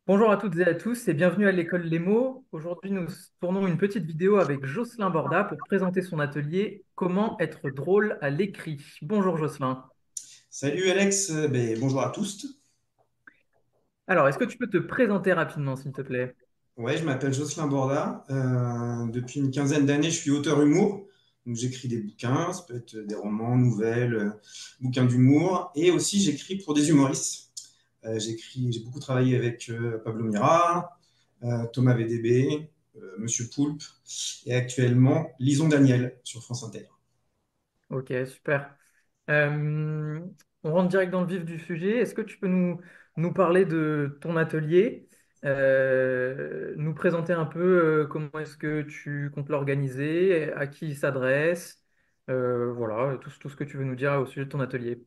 Bonjour à toutes et à tous et bienvenue à l'école Les mots. Aujourd'hui, nous tournons une petite vidéo avec Jocelyn Borda pour présenter son atelier Comment être drôle à l'écrit. Bonjour Jocelyn. Salut Alex, bonjour à tous. Alors, est-ce que tu peux te présenter rapidement, s'il te plaît? Ouais, je m'appelle Jocelyn Borda. Depuis une quinzaine d'années, je suis auteur humour. Donc j'écris des bouquins, ça peut être des romans, nouvelles, bouquins d'humour. Et aussi j'écris pour des humoristes. J'ai beaucoup travaillé avec Pablo Mira, Thomas VDB, Monsieur Poulpe et actuellement Lison Daniel sur France Inter. Ok, super. Euh, on rentre direct dans le vif du sujet. Est-ce que tu peux nous parler de ton atelier, nous présenter un peu comment est-ce que tu comptes l'organiser, à qui il s'adresse, voilà, tout ce que tu veux nous dire au sujet de ton atelier.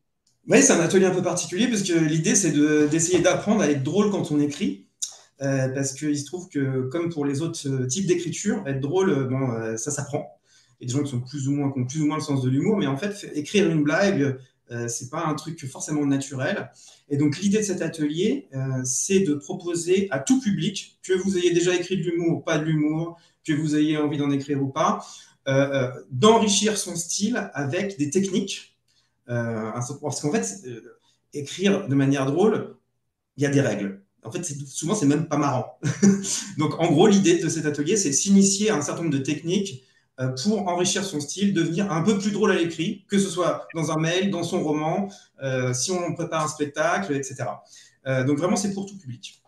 Oui, c'est un atelier un peu particulier parce que l'idée c'est d'essayer d'apprendre à être drôle quand on écrit. Parce qu'il se trouve que, comme pour les autres types d'écriture, être drôle, ça s'apprend. Il y a des gens qui ont plus ou moins le sens de l'humour, mais en fait, écrire une blague, c'est pas un truc forcément naturel. Et donc, l'idée de cet atelier, c'est de proposer à tout public, que vous ayez déjà écrit de l'humour ou pas de l'humour, que vous ayez envie d'en écrire ou pas, d'enrichir son style avec des techniques. Parce qu'en fait, écrire de manière drôle, il y a des règles. En fait, souvent, c'est même pas marrant. Donc, en gros, l'idée de cet atelier, c'est de s'initier à un certain nombre de techniques pour enrichir son style, devenir un peu plus drôle à l'écrit, que ce soit dans un mail, dans son roman, si on prépare un spectacle, etc. Donc, vraiment, c'est pour tout public.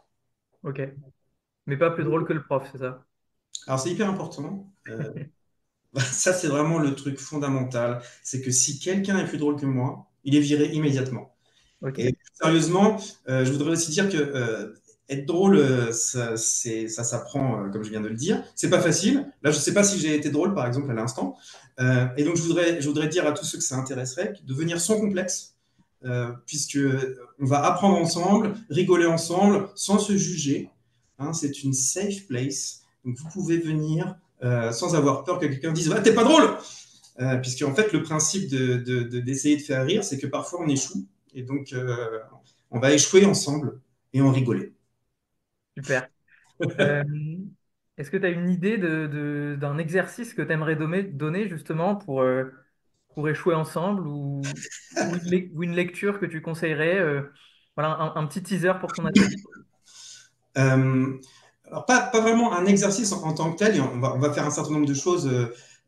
Ok. Mais pas plus drôle que le prof, c'est ça? Alors, c'est hyper important. Ça, c'est vraiment le truc fondamental. C'est que si quelqu'un est plus drôle que moi, il est viré immédiatement. Ok. Et plus sérieusement, je voudrais aussi dire que être drôle, ça s'apprend, comme je viens de le dire. C'est pas facile. Là, je sais pas si j'ai été drôle, par exemple, à l'instant. Et donc, je voudrais dire à tous ceux que ça intéresserait de venir sans complexe, puisque on va apprendre ensemble, rigoler ensemble, sans se juger. Hein, c'est une safe place. Donc, vous pouvez venir sans avoir peur que quelqu'un dise «Ah, t'es pas drôle!» puisque en fait le principe d'essayer de faire rire, c'est que parfois on échoue, et donc on va échouer ensemble et en rigoler. Super. Euh, est-ce que tu as une idée d'un exercice que tu aimerais donner justement pour échouer ensemble ou une lecture que tu conseillerais voilà, un petit teaser pour ton atelier. Euh, alors pas vraiment un exercice en tant que tel, on va faire un certain nombre de choses,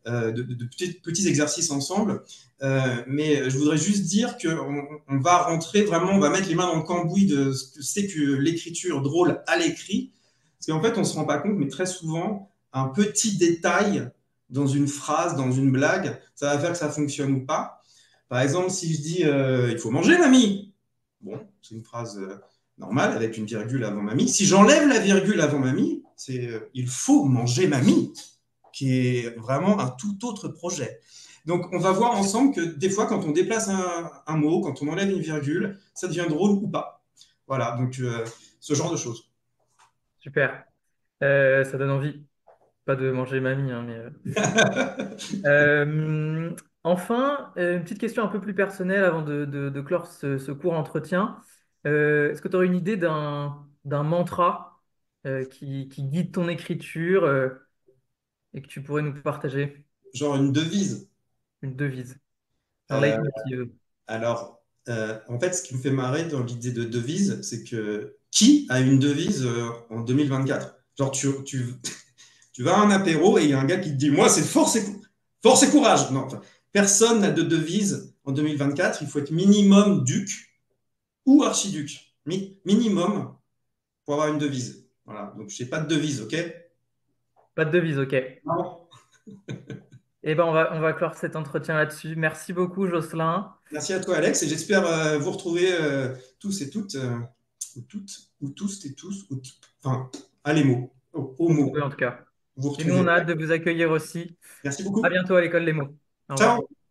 de petits exercices ensemble, mais je voudrais juste dire qu'on va rentrer vraiment, on va mettre les mains dans le cambouis de ce que c'est que l'écriture drôle à l'écrit, parce qu'en fait on se rend pas compte, mais très souvent un petit détail dans une phrase, dans une blague, ça va faire que ça fonctionne ou pas. Par exemple, si je dis il faut manger, mamie. Bon, c'est une phrase normale avec une virgule avant mamie. Si j'enlève la virgule avant mamie, c'est il faut manger mamie, qui est vraiment un tout autre projet. Donc, on va voir ensemble que des fois, quand on déplace un mot, quand on enlève une virgule, ça devient drôle ou pas. Voilà, donc ce genre de choses. Super. Ça donne envie. Pas de manger mamie, hein, mais enfin, une petite question un peu plus personnelle avant de clore ce court entretien. Est-ce que tu aurais une idée d'un mantra qui guide ton écriture et que tu pourrais nous partager? Genre une devise. Une devise, un Euh, leitmotiv. en fait, ce qui me fait marrer dans l'idée de devise, c'est que qui a une devise en 2024? Genre, tu vas à un apéro et il y a un gars qui te dit moi, c'est force et courage. Non, enfin, personne n'a de devise en 2024. Il faut être minimum duc ou archiduc. Minimum pour avoir une devise. Voilà, donc je n'ai pas de devise, ok? Pas de devise, ok. Non. Eh ben, on va clore cet entretien là-dessus. Merci beaucoup, Jocelyn. Merci à toi, Alex, et j'espère vous retrouver tous et toutes, ou tous et tous, enfin, à les mots, aux Au mots. en tout cas. Vous Et nous, on retrouver. a hâte de vous accueillir aussi. Merci À beaucoup. bientôt à l'école des mots. Au revoir. Ciao!